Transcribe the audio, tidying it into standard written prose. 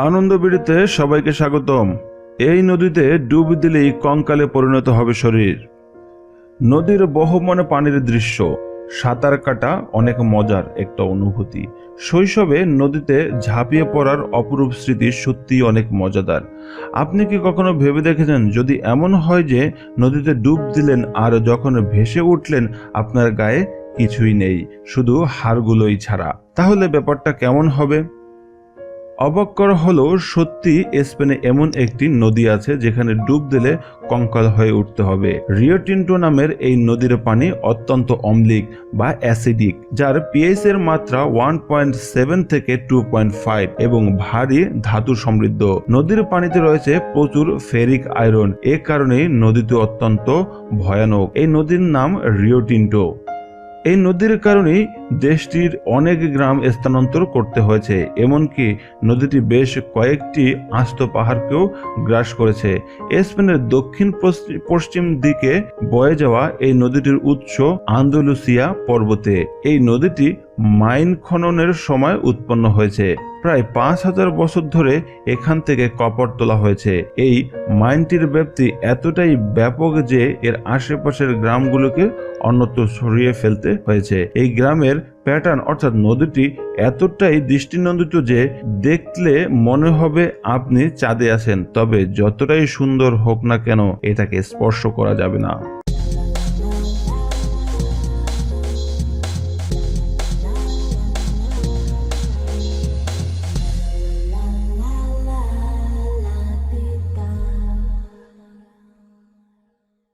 আনন্দবিড়িতে সবাইকে স্বাগতম। এই নদীতে ডুব দিলেই কঙ্কালে পরিণত হবে শরীর। নদীর বহমান পানির দৃশ্য, সাঁতার কাটা অনেক মজার একটা অনুভূতি। শৈশবে নদীতে ঝাঁপিয়ে পড়ার অপরূপ স্মৃতি সত্যিই অনেক মজাদার। আপনি কি কখনো ভেবে দেখেছেন, যদি এমন হয় যে নদীতে ডুব দিলেন আর যখন ভেসে উঠলেন আপনার গায়ে কিছুই নেই, শুধু হাড়গুলোই ছাড়া, তাহলে ব্যাপারটা কেমন হবে? অবাক করা হলো, সত্যি স্পেনে এমন একটি নদী আছে যেখানে ডুব দিলে কঙ্কাল হয়ে উঠতে হবে। রিও টিন্টো নামের এই নদীর পানি অত্যন্ত অম্লিক বা অ্যাসিডিক, যার পিএইচ এর মাত্রা 1.7 থেকে 2.5 এবং ভারী ধাতু সমৃদ্ধ। নদীর পানিতে রয়েছে প্রচুর ফেরিক আয়রন, এ কারণেই নদীটি অত্যন্ত ভয়ানক। এই নদীর নাম রিও টিন্টো। এই নদীর কারণেই দেশটির অনেক গ্রাম স্থানান্তর করতে হয়েছে, এমনকি নদীটি বেশ কয়েকটি আস্ত পাহাড়কেও গ্রাস করেছে। স্পেনের দক্ষিণ পশ্চিম দিকে বয়ে যাওয়া এই নদীটির উৎস আন্দালুসিয়া পর্বতে। এই নদীটি মাইন খননের সময় উৎপন্ন হয়েছে। প্রায় 5000 বছর ধরে এখান থেকে কপার তোলা হয়েছে। এই মাইনটির ব্যাপ্তি এতটাই ব্যাপক যে এর আশেপাশের গ্রামগুলোকে অন্যত্র সরিয়ে ফেলতে হয়েছে। এই গ্রামের প্যাটার্ন অর্থাৎ নদীটি এতটাই দৃষ্টিনন্দিত যে দেখলে মনে হবে আপনি চাঁদে আছেন, তবে যতটাই সুন্দর হোক না কেন এটাকে স্পর্শ করা যাবে না।